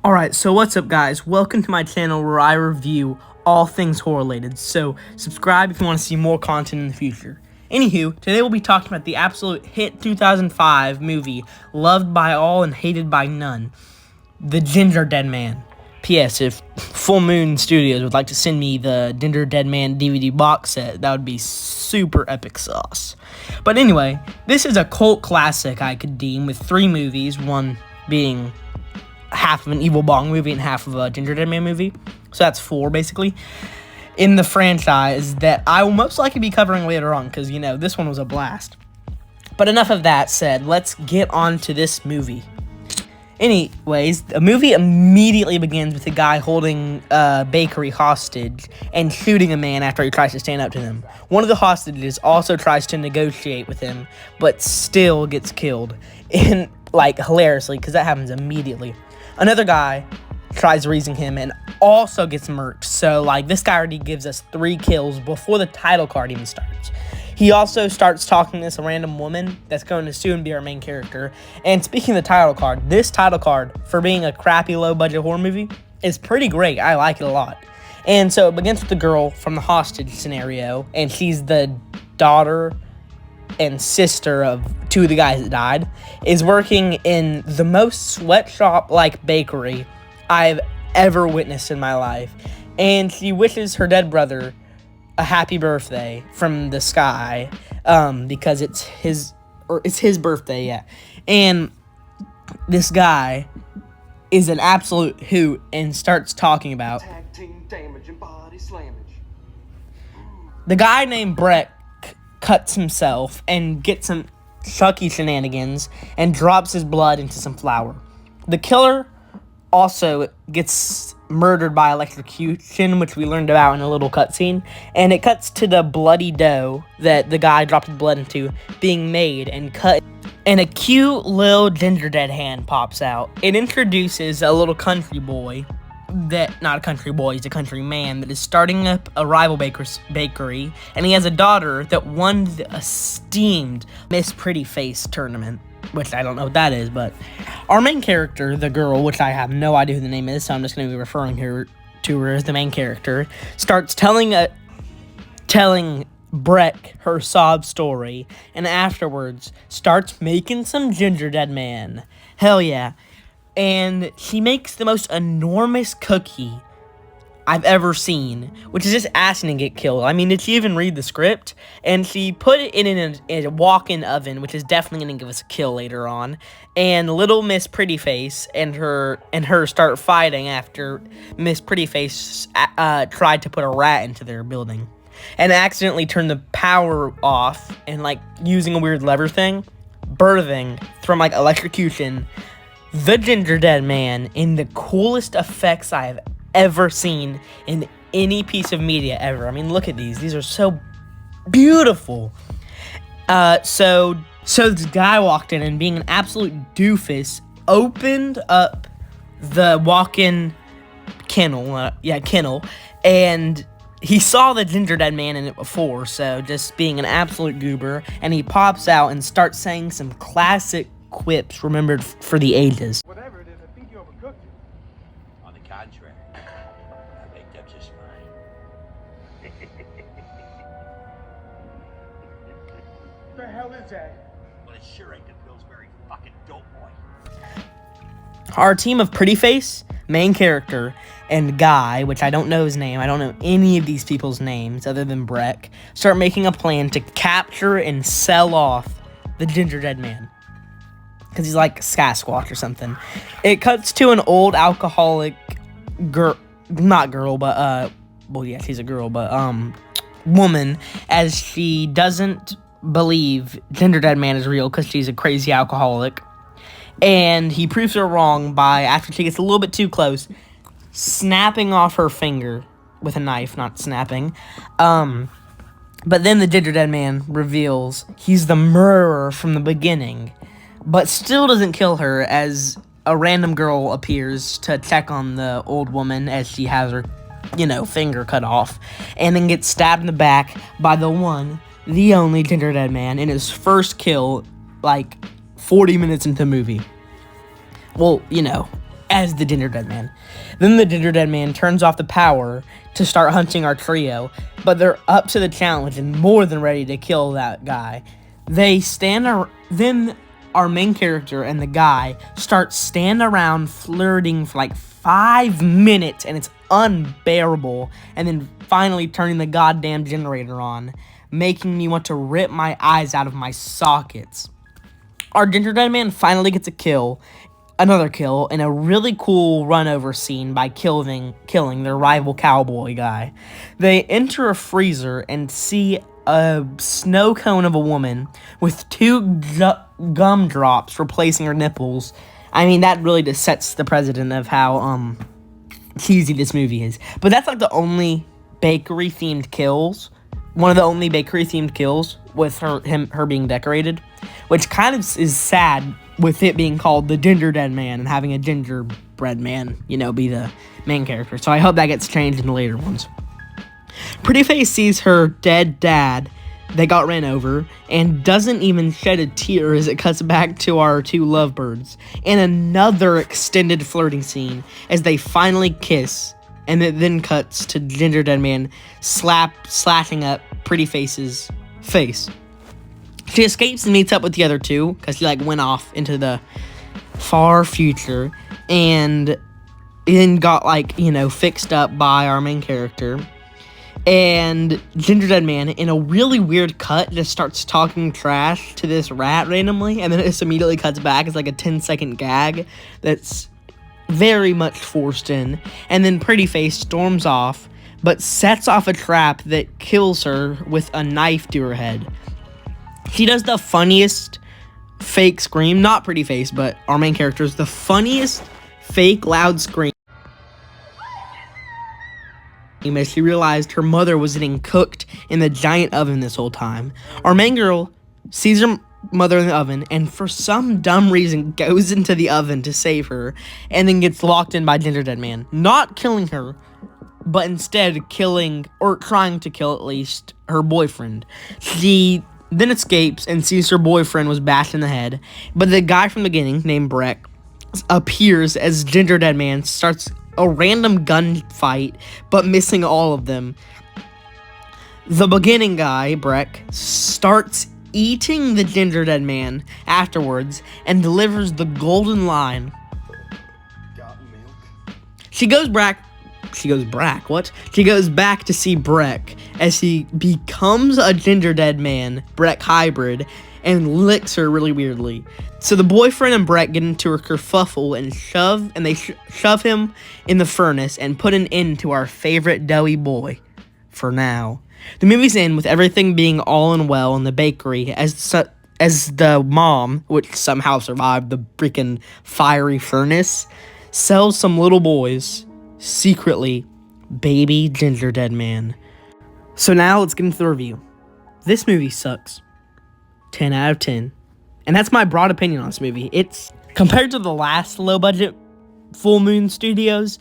Alright, so what's up guys? Welcome to my channel where I review all things horror related. So subscribe if you want to see more content in the future. Anywho, today we'll be talking about the absolute hit 2005 movie, loved by all and hated by none, The Ginger Dead Man. P.S. If Full Moon Studios would like to send me the Ginger Dead Man DVD box set, that would be super epic sauce. But anyway, this is a cult classic I could deem with 3 movies, one being half of an Evil Bong movie and half of a Ginger Dead Man movie. So that's 4, basically, in the franchise that I will most likely be covering later on, because, you know, this one was a blast. But enough of that said, let's get on to this movie. Anyways, the movie immediately begins with a guy holding a bakery hostage and shooting a man after he tries to stand up to them. One of the hostages also tries to negotiate with him, but still gets killed. And, like, hilariously, because that happens immediately. Another guy tries raising him and also gets murked. So, like, this guy already gives us 3 kills before the title card even starts. He also starts talking to this random woman that's going to soon be our main character. And speaking of the title card, this title card, for being a crappy low-budget horror movie, is pretty great. I like it a lot. And so it begins with the girl from the hostage scenario, and she's the daughter and sister of 2 of the guys that died, is working in the most sweatshop-like bakery I've ever witnessed in my life. And she wishes her dead brother a happy birthday from the sky, because it's his birthday, yeah. And this guy is an absolute hoot and starts talking about tag team damage and body slammage. the guy named Brett cuts himself and gets some Chucky shenanigans and drops his blood into some flour. The killer also gets murdered by electrocution, which we learned about in a little cutscene, and it cuts to the bloody dough that the guy dropped his blood into being made and cut, and a cute little Ginger Dead hand pops out. It introduces a little country boy not a country boy, he's a country man that is starting up a rival bakery, and he has a daughter that won the esteemed Miss Pretty Face tournament, which I don't know what that is, but our main character, the girl, which I have no idea who the name is, so I'm just going to be referring to her as the main character, starts telling Brett her sob story, and afterwards starts making some Ginger Dead Man. Hell yeah. And she makes the most enormous cookie I've ever seen, which is just asking to get killed. I mean, did she even read the script? And she put it in a walk-in oven, which is definitely going to give us a kill later on. And little Miss Pretty Face and her start fighting after Miss Pretty Face tried to put a rat into their building and accidentally turned the power off and, like, using a weird lever thing, birthing from, like, electrocution the Ginger Dead Man in the coolest effects I have ever seen in any piece of media ever. I mean, look at these. These are so beautiful. So this guy walked in and, being an absolute doofus, opened up the walk-in kennel, and he saw the Ginger Dead Man in it before, so just being an absolute goober, and he pops out and starts saying some classic quips remembered for the ages. Whatever it is, I think you overcooked it. On the contrary, I baked up just fine. What the hell is that? Well, it sure ain't the Pillsbury fucking dope boy. Our team of Pretty Face, main character, and Guy, which I don't know his name, I don't know any of these people's names other than Breck, start making a plan to capture and sell off the Ginger Dead Man, because he's like Sasquatch or something. It cuts to an old alcoholic she's a girl, but woman, as she doesn't believe Ginger Dead Man is real because she's a crazy alcoholic. And he proves her wrong by, after she gets a little bit too close, snapping off her finger with a knife, not snapping. But then the Ginger Dead Man reveals he's the murderer from the beginning, but still doesn't kill her, as a random girl appears to check on the old woman as she has her, finger cut off, and then gets stabbed in the back by the one, the only Ginger Dead Man in his first kill, like 40 minutes into the movie. Well, as the Ginger Dead Man. Then the Ginger Dead Man turns off the power to start hunting our trio, but they're up to the challenge and more than ready to kill that guy. Then our main character and the guy stand around flirting for like 5 minutes, and it's unbearable, and then finally turning the goddamn generator on, making me want to rip my eyes out of my sockets. Our Ginger Dead Man finally gets another kill, in a really cool run-over scene by killing their rival cowboy guy. They enter a freezer and see a snow cone of a woman with 2 gumdrops replacing her nipples. I mean, that really just sets the precedent of how cheesy this movie is. But that's like the only bakery-themed kills. One of the only bakery-themed kills with her being decorated, which kind of is sad with it being called the Ginger Dead Man and having a gingerbread man, be the main character. So I hope that gets changed in the later ones. Prettyface sees her dead dad that got ran over and doesn't even shed a tear as it cuts back to our 2 lovebirds. And another extended flirting scene as they finally kiss, and it then cuts to Ginger Dead Man slashing up Prettyface's face. She escapes and meets up with the other 2 because she went off into the far future and then got fixed up by our main character. And Ginger Dead Man, in a really weird cut, just starts talking trash to this rat randomly, and then it just immediately cuts back. It's like a 10-second gag that's very much forced in. And then Prettyface storms off, but sets off a trap that kills her with a knife to her head. She does the funniest fake scream, not Prettyface, but our main character's the funniest fake loud scream as she realized her mother was getting cooked in the giant oven this whole time. Our main girl sees her mother in the oven and for some dumb reason goes into the oven to save her and then gets locked in by Ginger Dead Man. Not killing her, but instead killing, or trying to kill at least, her boyfriend. She then escapes and sees her boyfriend was bashed in the head, but the guy from the beginning, named Breck, appears as Ginger Dead Man, starts a random gunfight, but missing all of them. The beginning guy, Breck, starts eating the Ginger Dead Man afterwards and delivers the golden line. Got milk? She goes back to see Breck as he becomes a Ginger Dead Man, Breck hybrid, and licks her really weirdly. So the boyfriend and Breck get into a kerfuffle and they shove him in the furnace and put an end to our favorite doughy boy. For now. The movie's end with everything being all in well in the bakery as the mom, which somehow survived the freaking fiery furnace, sells some little boys secretly baby Ginger Dead Man. So now let's get into the review. This movie sucks. 10 out of 10. And that's my broad opinion on this movie. It's, compared to the last low-budget Full Moon Studios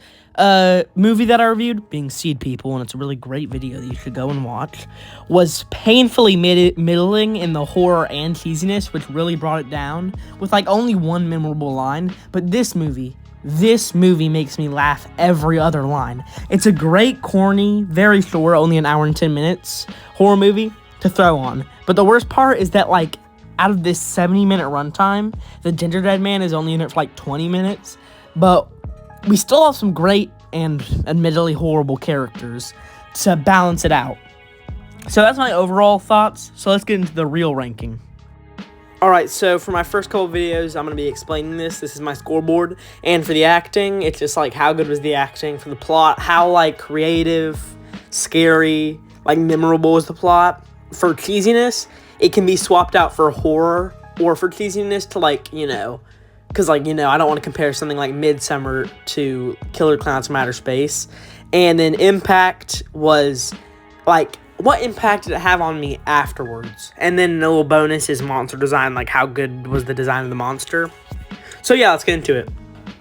movie that I reviewed, being Seed People, and it's a really great video that you should go and watch, was painfully middling in the horror and cheesiness, which really brought it down, with only one memorable line. But this movie makes me laugh every other line. It's a great, corny, very short, only an hour and 10 minutes horror movie to throw on. But the worst part is that, out of this 70-minute runtime, the Ginger Dead Man is only in it for 20 minutes. But we still have some great and admittedly horrible characters to balance it out. So that's my overall thoughts. So let's get into the real ranking. Alright, so for my first couple videos, I'm going to be explaining this. This is my scoreboard. And for the acting, it's just how good was the acting. For the plot, how creative, scary, memorable was the plot. For cheesiness, it can be swapped out for horror or for cheesiness to because I don't want to compare something like Midsummer to Killer Clowns from Outer Space. And then impact was what impact did it have on me afterwards? And then a little bonus is monster design, how good was the design of the monster. So yeah, let's get into it.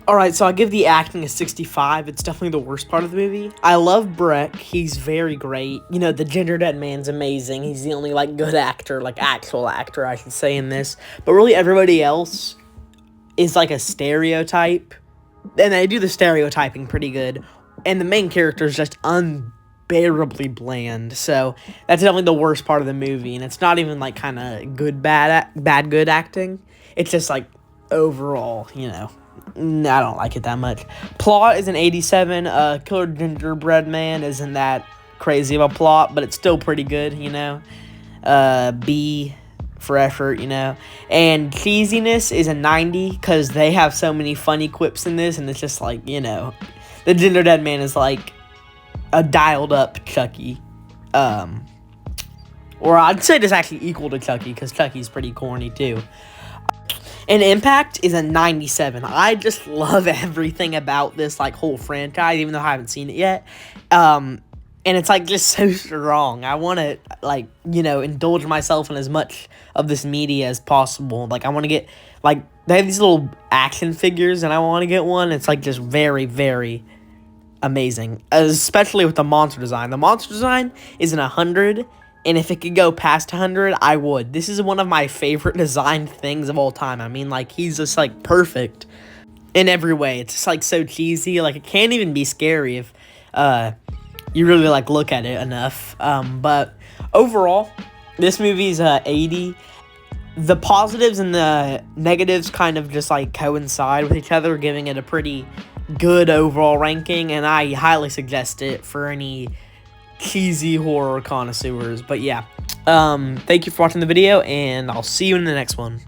Alright, so I give the acting a 65. It's definitely the worst part of the movie. I love Breck. He's very great. The Ginger Dead Man's amazing. He's the only, good actor, actual actor, I should say, in this. But really, everybody else is, a stereotype and they do the stereotyping pretty good, and the main character is just unbearably bland. So that's definitely the worst part of the movie, and it's not even like kind of good good acting. It's just like overall, you know, I don't like it that much. Plot is an 87. Killer Gingerbread Man isn't that crazy of a plot, but it's still pretty good, you know. B for effort, you know. And cheesiness is a 90 because they have so many funny quips in this, and it's just like, you know, the Gingerbread Man is like a dialed up Chucky. Or I'd say it's actually equal to Chucky because Chucky's pretty corny too. And Impact is a 97. I just love everything about this like whole franchise, even though I haven't seen it yet. And it's like just so strong. I want to like, you know, indulge myself in as much of this media as possible. Like I want to get like they have these little action figures, and I want to get one. It's like just very, very amazing, especially with the monster design. The monster design is an 100. And if it could go past 100, I would. This is one of my favorite design things of all time. I mean, like, he's just, like, perfect in every way. It's just, like, so cheesy. Like, it can't even be scary if you really, like, look at it enough. But overall, this movie's 80. The positives and the negatives kind of just, like, coincide with each other, giving it a pretty good overall ranking. And I highly suggest it for any cheesy horror connoisseurs. But yeah, thank you for watching the video, and I'll see you in the next one.